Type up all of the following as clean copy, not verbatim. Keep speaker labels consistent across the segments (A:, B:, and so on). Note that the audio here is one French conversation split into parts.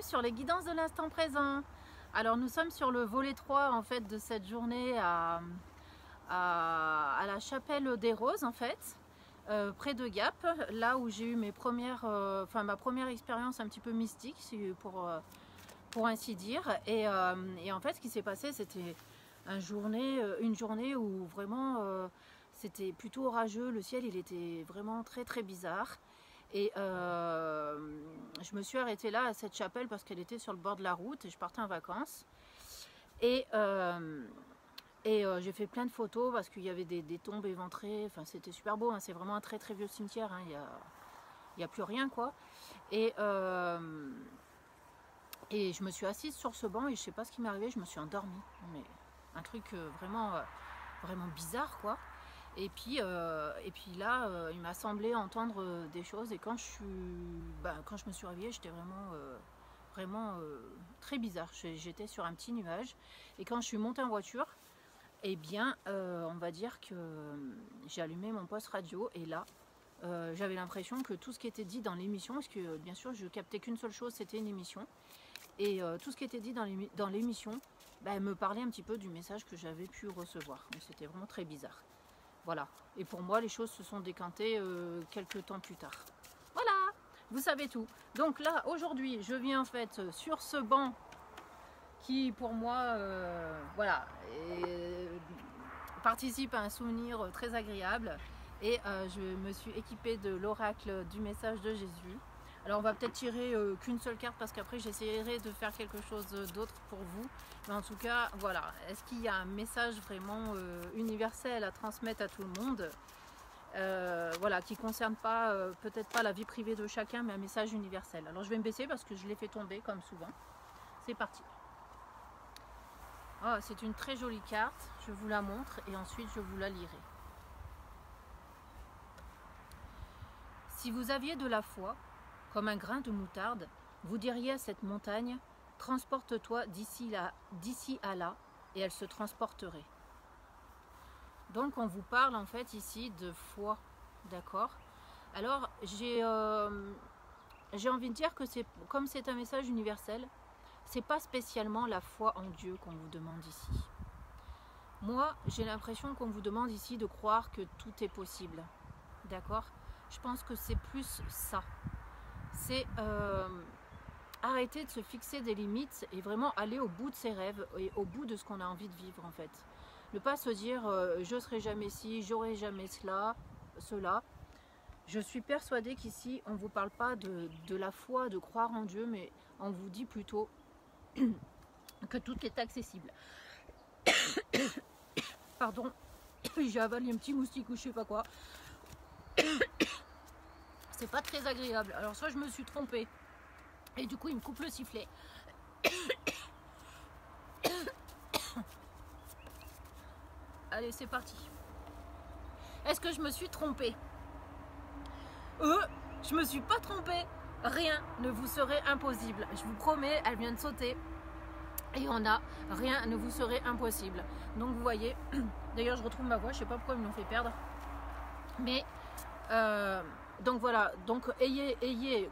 A: bienvenue sur les guidances de l'instant présent. Alors nous sommes sur le volet 3 en fait de cette journée à la chapelle des Roses en fait, près de Gap, là où j'ai eu mes premières, ma première expérience un petit peu mystique pour ainsi dire. Et en fait ce qui s'est passé, c'était une journée où vraiment c'était plutôt orageux, le ciel il était vraiment très très bizarre. Et je me suis arrêtée là à cette chapelle parce qu'elle était sur le bord de la route et je partais en vacances. Et j'ai fait plein de photos parce qu'il y avait des tombes éventrées. Enfin, c'était super beau, hein. C'est vraiment un très très vieux cimetière, hein. Il n'y a plus rien quoi. Et je me suis assise sur ce banc et je sais pas ce qui m'est arrivé, je me suis endormie. Mais un truc vraiment bizarre quoi. Et puis là, il m'a semblé entendre des choses et quand je me suis réveillée, j'étais vraiment très bizarre. J'étais sur un petit nuage et quand je suis montée en voiture, eh bien, on va dire que j'ai allumé mon poste radio et là, j'avais l'impression que tout ce qui était dit dans l'émission, parce que bien sûr, je captais qu'une seule chose, c'était une émission, et tout ce qui était dit dans l'émission, me parlait un petit peu du message que j'avais pu recevoir. Mais c'était vraiment très bizarre. Voilà, et pour moi les choses se sont décantées quelques temps plus tard. Voilà, vous savez tout. Donc là aujourd'hui je viens en fait sur ce banc qui pour moi participe à un souvenir très agréable. Et je me suis équipée de l'oracle du message de Jésus. Alors on va peut-être tirer qu'une seule carte parce qu'après j'essaierai de faire quelque chose d'autre pour vous. Mais en tout cas, voilà. Est-ce qu'il y a un message vraiment universel à transmettre à tout le monde, qui ne concerne pas, peut-être pas la vie privée de chacun, mais un message universel. Alors je vais me baisser parce que je l'ai fait tomber comme souvent. C'est parti. Oh, c'est une très jolie carte. Je vous la montre et ensuite je vous la lirai. Si vous aviez de la foi, comme un grain de moutarde, vous diriez à cette montagne, transporte-toi d'ici à là, et elle se transporterait. Donc on vous parle en fait ici de foi, d'accord? Alors j'ai envie de dire que comme c'est un message universel, c'est pas spécialement la foi en Dieu qu'on vous demande ici. Moi, j'ai l'impression qu'on vous demande ici de croire que tout est possible, d'accord? Je pense que c'est plus ça. C'est arrêter de se fixer des limites et vraiment aller au bout de ses rêves et au bout de ce qu'on a envie de vivre en fait. Ne pas se dire je serai jamais ci, j'aurai jamais cela. Je suis persuadée qu'ici on ne vous parle pas de la foi, de croire en Dieu, mais on vous dit plutôt que tout est accessible. Pardon, j'ai avalé un petit moustique ou je sais pas quoi. C'est pas très agréable. Alors soit je me suis trompée et du coup il me coupe le sifflet. Allez, c'est parti. Est-ce que je me suis trompée? Je me suis pas trompée. Rien ne vous serait impossible. Je vous promets, elle vient de sauter. Et rien ne vous serait impossible. Donc vous voyez, d'ailleurs je retrouve ma voix, je sais pas pourquoi ils me l'ont fait perdre. Mais donc voilà, donc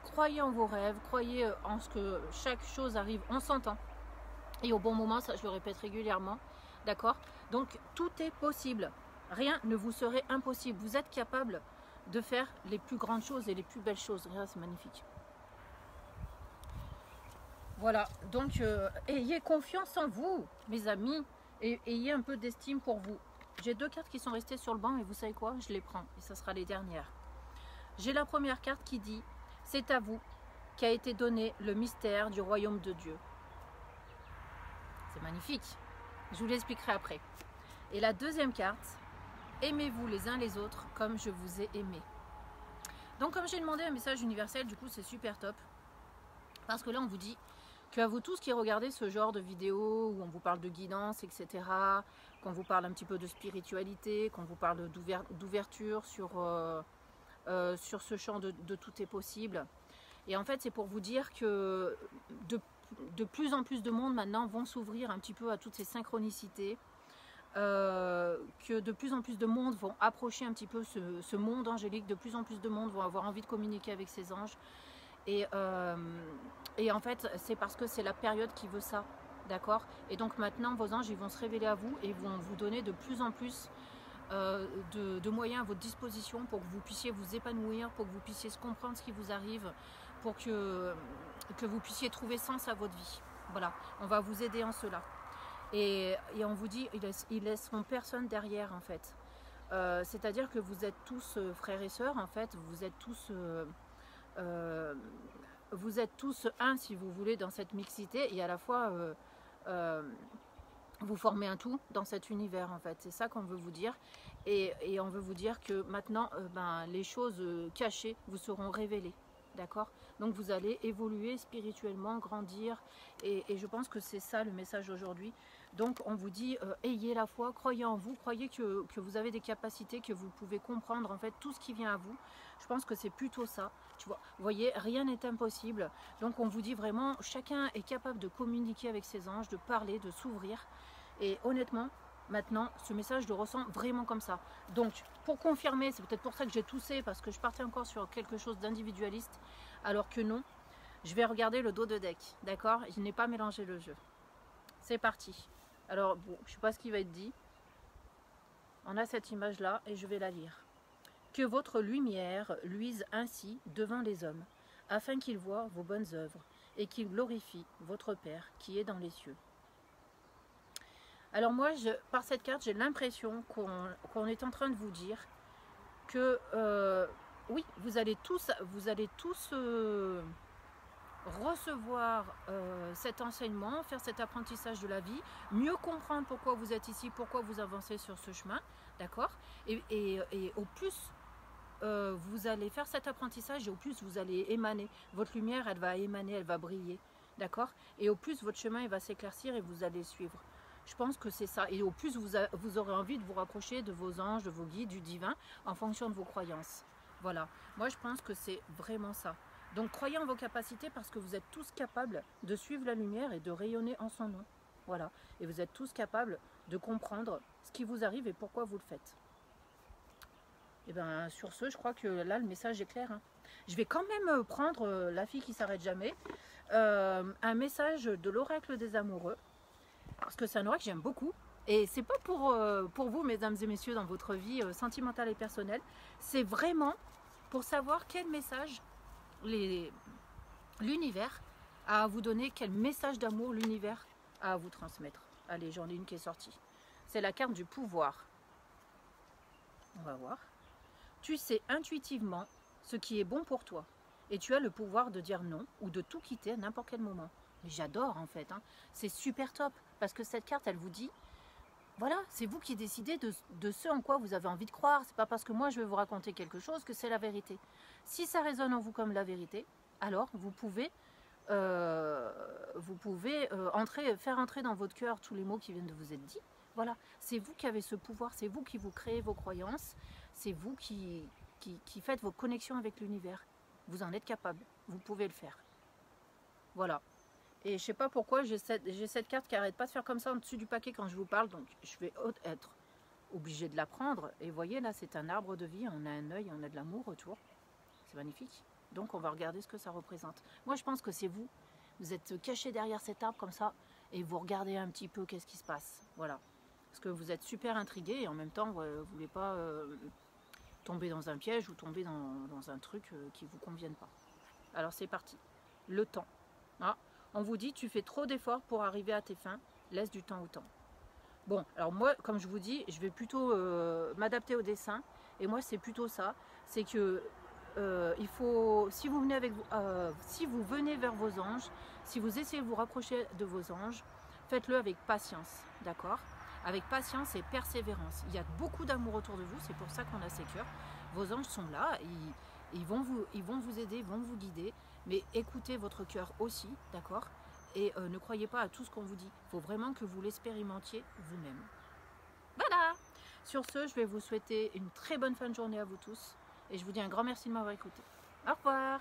A: croyez en vos rêves, croyez en ce que chaque chose arrive, on s'entend. Et au bon moment, ça je le répète régulièrement, d'accord? Donc tout est possible, rien ne vous serait impossible. Vous êtes capable de faire les plus grandes choses et les plus belles choses. Regarde, c'est magnifique. Voilà, donc ayez confiance en vous, mes amis, et ayez un peu d'estime pour vous. J'ai deux cartes qui sont restées sur le banc et vous savez quoi? Je les prends et ça sera les dernières. J'ai la première carte qui dit « C'est à vous qu'a été donné le mystère du royaume de Dieu ». C'est magnifique. Je vous l'expliquerai après. Et la deuxième carte « Aimez-vous les uns les autres comme je vous ai aimé ». Donc comme j'ai demandé un message universel, du coup c'est super top. Parce que là on vous dit qu'à vous tous qui regardez ce genre de vidéos où on vous parle de guidance, etc., qu'on vous parle un petit peu de spiritualité, qu'on vous parle d'ouverture sur ce champ de tout est possible. Et en fait, c'est pour vous dire que de plus en plus de monde maintenant vont s'ouvrir un petit peu à toutes ces synchronicités, que de plus en plus de monde vont approcher un petit peu ce monde angélique, de plus en plus de monde vont avoir envie de communiquer avec ces anges. Et en fait, c'est parce que c'est la période qui veut ça, d'accord? Et donc maintenant, vos anges, ils vont se révéler à vous et vont vous donner de plus en plus de moyens à votre disposition pour que vous puissiez vous épanouir, pour que vous puissiez comprendre ce qui vous arrive, pour que vous puissiez trouver sens à votre vie. Voilà, on va vous aider en cela. Et on vous dit, ils laisseront personne derrière en fait. C'est-à-dire que vous êtes tous frères et sœurs en fait, vous êtes tous un si vous voulez dans cette mixité et à la fois vous formez un tout dans cet univers en fait, c'est ça qu'on veut vous dire et on veut vous dire que maintenant les choses cachées vous seront révélées, d'accord? Donc vous allez évoluer spirituellement, grandir et je pense que c'est ça le message aujourd'hui. Donc on vous dit ayez la foi, croyez en vous, croyez que vous avez des capacités, que vous pouvez comprendre en fait tout ce qui vient à vous. Je pense que c'est plutôt ça, tu vois. Vous voyez, rien n'est impossible. Donc on vous dit vraiment, chacun est capable de communiquer avec ses anges, de parler, de s'ouvrir. Et honnêtement, maintenant, ce message, je le ressens vraiment comme ça. Donc, pour confirmer, c'est peut-être pour ça que j'ai toussé, parce que je partais encore sur quelque chose d'individualiste, alors que non, je vais regarder le dos de deck, d'accord? Je n'ai pas mélangé le jeu. C'est parti. Alors, bon, je ne sais pas ce qui va être dit. On a cette image-là, et je vais la lire. Que votre lumière luise ainsi devant les hommes, afin qu'ils voient vos bonnes œuvres, et qu'ils glorifient votre Père qui est dans les cieux. Alors moi, par cette carte, j'ai l'impression qu'on est en train de vous dire que oui, vous allez tous recevoir cet enseignement, faire cet apprentissage de la vie, mieux comprendre pourquoi vous êtes ici, pourquoi vous avancez sur ce chemin, d'accord? Et au plus vous allez faire cet apprentissage et au plus vous allez émaner. Votre lumière, elle va émaner, elle va briller, d'accord? Et au plus votre chemin, il va s'éclaircir et vous allez suivre. Je pense que c'est ça. Et au plus, vous aurez envie de vous rapprocher de vos anges, de vos guides, du divin, en fonction de vos croyances. Voilà. Moi, je pense que c'est vraiment ça. Donc, croyez en vos capacités parce que vous êtes tous capables de suivre la lumière et de rayonner en son nom. Voilà. Et vous êtes tous capables de comprendre ce qui vous arrive et pourquoi vous le faites. Et bien, sur ce, je crois que là, le message est clair. Hein. Je vais quand même prendre la fille qui s'arrête jamais. Un message de l'oracle des amoureux. Parce que c'est un oracle que j'aime beaucoup. Et c'est pas pour vous, mesdames et messieurs, dans votre vie sentimentale et personnelle. C'est vraiment pour savoir quel message l'univers a à vous donner, quel message d'amour l'univers a à vous transmettre. Allez, j'en ai une qui est sortie. C'est la carte du pouvoir. On va voir. Tu sais intuitivement ce qui est bon pour toi. Et tu as le pouvoir de dire non ou de tout quitter à n'importe quel moment. Mais j'adore en fait. Hein. C'est super top. Parce que cette carte, elle vous dit, voilà, c'est vous qui décidez de ce en quoi vous avez envie de croire. C'est pas parce que moi je vais vous raconter quelque chose que c'est la vérité. Si ça résonne en vous comme la vérité, alors vous pouvez faire entrer dans votre cœur tous les mots qui viennent de vous être dits. Voilà, c'est vous qui avez ce pouvoir, c'est vous qui vous créez vos croyances, c'est vous qui faites vos connexions avec l'univers. Vous en êtes capable, vous pouvez le faire. Voilà. Et je sais pas pourquoi j'ai cette carte qui arrête pas de faire comme ça en dessus du paquet quand je vous parle, donc je vais être obligée de la prendre. Et vous voyez là, c'est un arbre de vie, on a un œil, on a de l'amour autour. C'est magnifique. Donc on va regarder ce que ça représente. Moi je pense que c'est vous. Vous êtes caché derrière cet arbre comme ça et vous regardez un petit peu qu'est-ce qui se passe. Voilà. Parce que vous êtes super intrigué et en même temps vous ne voulez pas tomber dans un piège ou tomber dans un truc qui ne vous convienne pas. Alors c'est parti. Le temps. Ah. On vous dit, tu fais trop d'efforts pour arriver à tes fins, laisse du temps au temps. Bon, alors moi, comme je vous dis, je vais plutôt m'adapter au dessin. Et moi, c'est plutôt ça. C'est que il faut, si vous venez vers vos anges, si vous essayez de vous rapprocher de vos anges, faites-le avec patience, d'accord? Avec patience et persévérance. Il y a beaucoup d'amour autour de vous, c'est pour ça qu'on a ces cœurs. Vos anges sont là, ils vont vous aider, ils vont vous guider. Mais écoutez votre cœur aussi, d'accord? Et ne croyez pas à tout ce qu'on vous dit. Il faut vraiment que vous l'expérimentiez vous-même. Voilà! Sur ce, je vais vous souhaiter une très bonne fin de journée à vous tous. Et je vous dis un grand merci de m'avoir écouté. Au revoir!